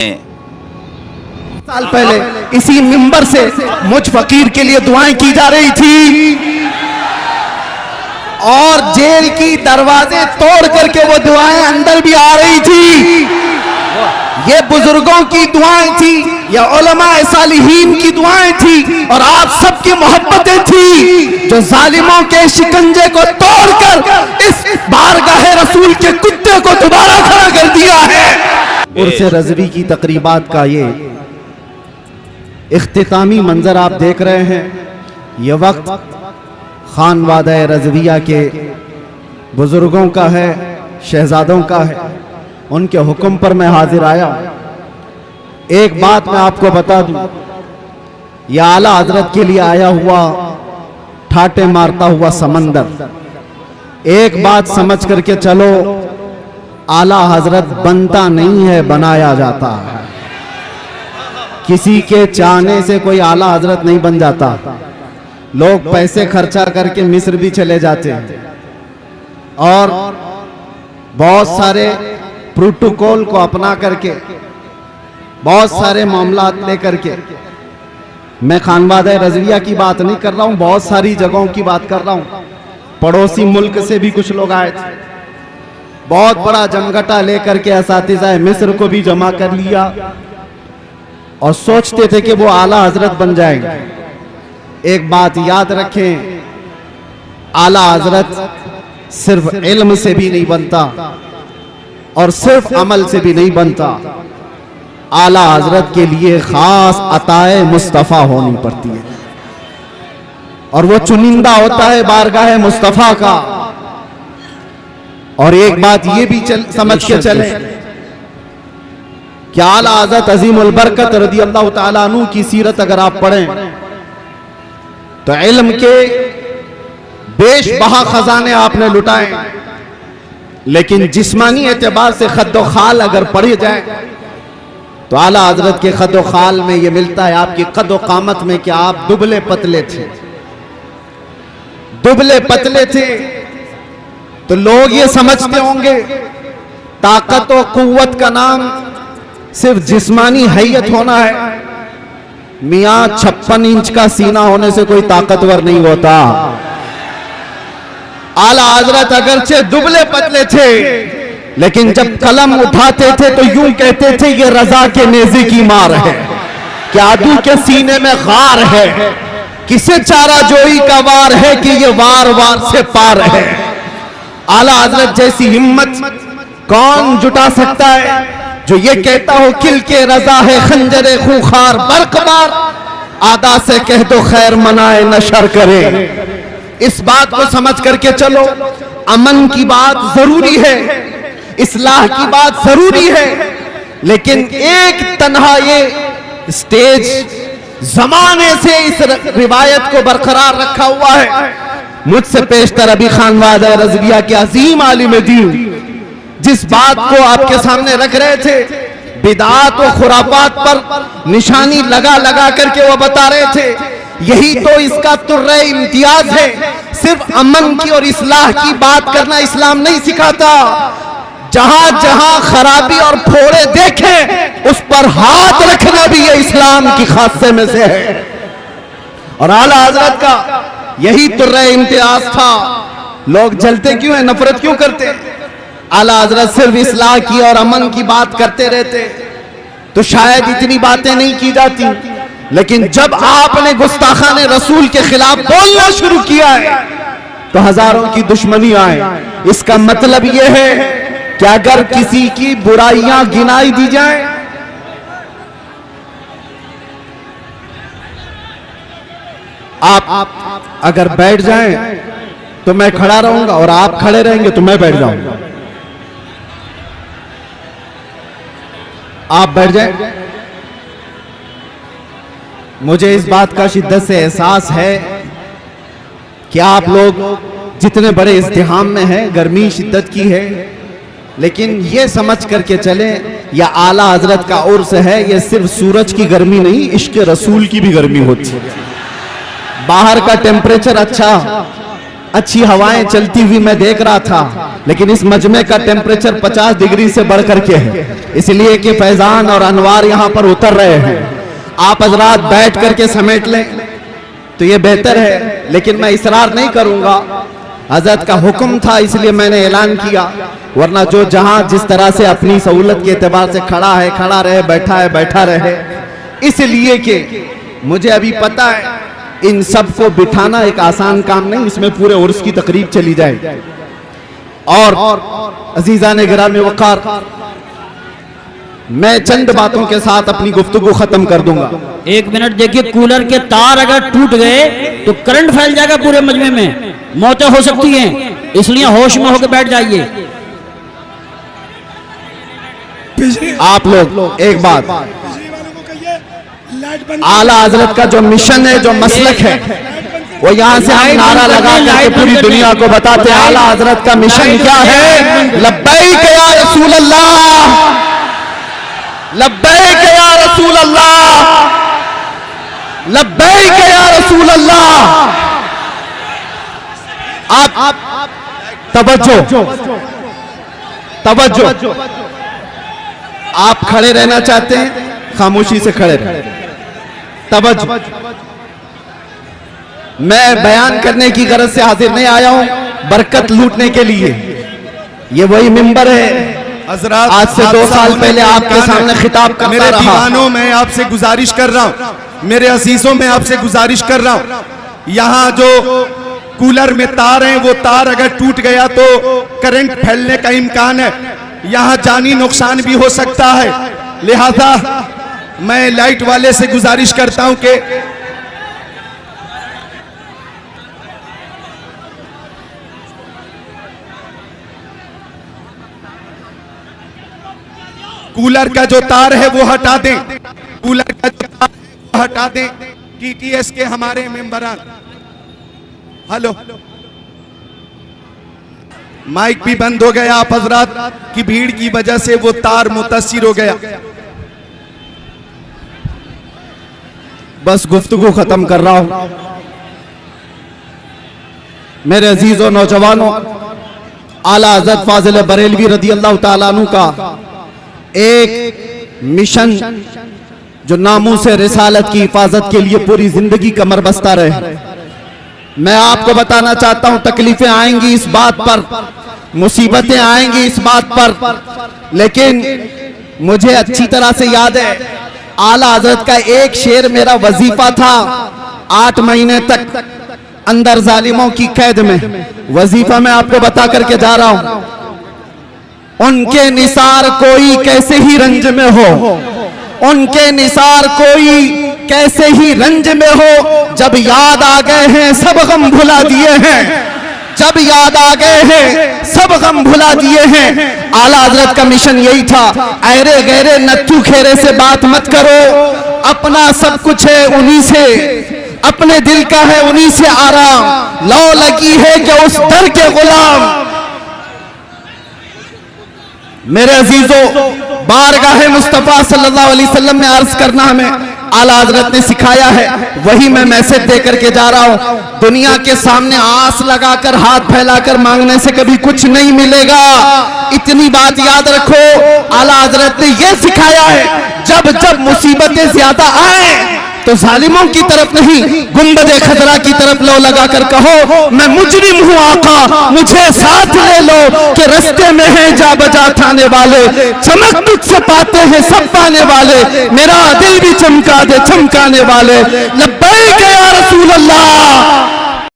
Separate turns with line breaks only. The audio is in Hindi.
साल पहले इसी मिंबर से मुझ फकीर के लिए दुआएं की जा रही थी और जेल की दरवाजे तोड़ करके वो दुआएं अंदर भी आ रही थी। ये बुजुर्गों की दुआएं थी, या उलमाए सालिहीन की दुआएं थी और आप सबकी मोहब्बतें थी जो जालिमों के शिकंजे को तोड़कर इस बारगाहे रसूल के कुत्ते को दोबारा खड़ा कर दिया है। उर्स रज़वी की तकरीबात का ये इख्तितामी मंजर आप देख रहे हैं। यह वक्त खानवादा रज़विया के बुजुर्गों का है, शहजादों का है। उनके हुक्म पर मैं हाजिर आया। एक बात मैं आपको बता दूं, यह आला हजरत के लिए आया हुआ ठाटे मारता हुआ समंदर। एक बात समझ करके चलो, आला हजरत बनता नहीं है, बनाया जाता है। किसी के चाहने से कोई आला हजरत नहीं बन जाता। लोग पैसे खर्चा करके मिस्र भी चले जाते हैं और बहुत सारे प्रोटोकॉल को अपना करके, बहुत सारे मामलात लेकर के, मैं खानवादा रज़विया की बात नहीं कर रहा हूं, बहुत सारी जगहों की बात कर रहा हूं। पड़ोसी मुल्क से भी कुछ लोग आए थे, बहुत बड़ा जमघटा लेकर के असातिज़ा मिस्र को भी जमा कर लिया और सोचते थे कि वो आला हजरत बन जाएंगे। एक बात याद रखें, आला हजरत सिर्फ इल्म से भी नहीं बनता और सिर्फ अमल से भी नहीं बनता। आला हजरत के लिए खास अताए मुस्तफ़ा होनी पड़ती है और वो चुनिंदा होता है बारगाह मुस्तफ़ा का। और एक बात ये भी समझ के चले कि आला हजरत अज़ीमुल बरकत रज़ियल्लाहु ताला अन्हु की सीरत अगर आप पढ़ें तो इल्म के बेशबहा खजाने आपने लुटाए, लेकिन जिस्मानी एतबार से खद्दो खाल अगर पढ़े जाए तो आला हजरत के खद्दो खाल में यह मिलता है आपकी कदो कामत में कि आप दुबले पतले थे। दुबले पतले थे तो लोग ये समझते होंगे ताकत और कुव्वत का नाम सिर्फ जिस्मानी हैयत होना है। मियां 56 इंच का सीना होने से कोई ताकतवर नहीं होता। आला हजरत अगरचे दुबले पतले थे, लेकिन जब कलम उठाते थे तो यूं कहते थे ये रजा के नेज़े की मार है, क्या आदू के सीने में गार है, किसे चारा जोई का वार है कि ये वार वार से पार है। आला हजरत जैसी हिम्मत कौन जुटा सकता है जो ये कहता हो किल के रजा है खंजरे खूंखार बरकबार, आदा से कह दो खैर मनाए नशर करे। इस बात को समझ करके चलो, अमन की बात जरूरी है, इस्लाह की बात जरूरी है, लेकिन एक तन्हा ये स्टेज जमाने से इस रिवायत को बरकरार रखा हुआ है। मुझसे पेशतर अभी खानवादा रज़विया के अजीम आलिम दीन जिस बात को आपके सामने रख रहे थे, बिदात और खुराफात पर निशानी लगा लगा करके वो बता रहे थे, यही तो इसका तुर्रे इम्तियाज है। सिर्फ अमन की और इस्लाह की बात करना इस्लाम नहीं सिखाता। जहां जहां खराबी और फोड़े देखें उस पर हाथ रखना भी ये इस्लाम की खासे में से है। और आला हजरत का यही तुर्रे इम्तियाज था। लोग जलते क्यों हैं, नफरत क्यों करते हैं? आला हजरत सिर्फ इस्लाह की और अमन की बात करते रहते तो शायद इतनी बातें नहीं की जाती, लेकिन जब आपने गुस्ताखाने रसूल के खिलाफ बोलना शुरू किया है तो हजारों की दुश्मनी आए। इसका मतलब यह है कि अगर किसी की बुराइयां गिनाई दी जाए, आप अगर बैठ जाएं तो मैं खड़ा रहूंगा और आप खड़े रहेंगे तो मैं बैठ जाऊंगा। आप बैठ जाएं। मुझे इस बात का शिद्दत से एहसास है कि आप लोग जितने बड़े इज़्तिहाम में हैं, गर्मी शिद्दत की है, लेकिन ये समझ करके चलें या आला हजरत का उर्स है, ये सिर्फ सूरज की गर्मी नहीं, इश्क रसूल की भी गर्मी होती है। बाहर का टेम्परेचर अच्छा, अच्छी हवाएं चलती हुई मैं देख रहा था, लेकिन इस मजमे का टेम्परेचर 50 डिग्री से बढ़ करके है, इसलिए कि फैजान और अनवार यहां पर उतर रहे हैं। आप हजरात बैठ करके समेट लें तो ये बेहतर है, लेकिन मैं इसरार नहीं करूंगा। हजरत का हुक्म था इसलिए मैंने ऐलान किया, वरना जो जहां जिस तरह से अपनी सहूलत के एतबार से खड़ा है खड़ा रहे, बैठा है बैठा रहे। इसलिए कि मुझे अभी पता है इन सबको बिठाना एक आसान काम नहीं, इसमें पूरे उर्स की तकरीब चली जाए। और अजीजा ने गिरामी वक़ार, मैं चंद बातों के साथ अपनी गुफ्तगू खत्म कर दूंगा।
1 मिनट देखिए, कूलर के तार अगर टूट गए तो करंट फैल जाएगा पूरे मजमे में, मौतें हो सकती हैं, इसलिए होश में होकर बैठ जाइए।
आप लोग एक बात, आला हजरत का जो मिशन है, जो मसलक है, वो यहाँ से हम नारा लगा करके पूरी दुनिया को बताते हैं आला हजरत का मिशन क्या है। लब्बैक या रसूल अल्लाह, लब्बैक या रसूल अल्लाह, लब्बैक या रसूल अल्लाह। आप तवज्जो तवज्जो, आप खड़े रहना चाहते हैं, खामोशी से खड़े रहें। तवज्जो, मैं बयान करने की गरज से हाजिर नहीं आया हूं, बरकत लूटने के लिए। ये वही मिंबर है
हज़रात,
आज से 2 साल पहले आपके सामने खिताब करता
मेरे
रहा।
दीवानों में आपसे गुजारिश कर रहा हूं, मेरे अजीजों में आपसे गुजारिश कर रहा हूं, यहाँ जो कूलर में तार हैं, वो तार अगर टूट गया तो करंट फैलने का इम्कान है, यहाँ जानी नुकसान भी हो सकता है। लिहाजा मैं लाइट वाले से गुजारिश करता हूं कि कूलर का जो तार है वो हटा दें, कूलर का जो तार है वो हटा दें। टीटीएस के हमारे मेंबरान, हेलो, माइक भी बंद हो गया, आप हजरात की भीड़ की वजह से वो तार मुतासिर हो गया।
बस गुफ्तगू खत्म कर रहा हूं। मेरे अजीजों नौजवानों, आला हज़रत फाजिल बरेलवी रदी अल्लाह ताला अन्हु का एक मिशन जो नामों से रिसालत की हिफाजत के लिए पूरी जिंदगी कमर बस्ता रहे। मैं आपको बताना चाहता हूं, तकलीफें आएंगी इस बात पर, मुसीबतें आएंगी इस बात पर, लेकिन मुझे अच्छी तरह से याद है आला हज़रत का एक शेर मेरा वजीफा था 8 महीने तक अंदर जालिमों की कैद में। वजीफा मैं आपको बता करके जा रहा हूं। उनके निसार कोई कैसे ही रंज में हो, उनके निसार कोई कैसे ही रंज में हो, जब याद आ गए हैं सब गम भुला दिए हैं, जब याद आ गए हैं सब गम भुला दिए हैं। आला हजरत का मिशन यही था, ऐरे गहरे नत्थू खेरे से बात मत करो, अपना सब कुछ है उन्हीं से, अपने दिल का है उन्हीं से आराम, लौ लगी है कि उस दर के गुलाम। मेरे अजीजों, बारगाह मुस्तफा सल्लल्लाहु अलैहि वसल्लम में अर्ज करना हमें आला हजरत ने सिखाया है, वही मैं मैसेज दे करके जा रहा हूं। दुनिया के सामने आस लगाकर हाथ फैलाकर मांगने से कभी कुछ नहीं मिलेगा, इतनी बात याद रखो। आला हजरत ने यह सिखाया है, जब जब मुसीबतें ज्यादा आए तो जालिमों की तरफ नहीं, गुंबदे खतरा की तरफ लो लगाकर कहो, मैं मुजरिम हूं आका, मुझे साथ ले लो कि रास्ते में है जा बजा थाने वाले, चमक तुझसे पाते हैं सब पाने वाले, मेरा दिल भी चमका दे चमकाने वाले। लब्बैक या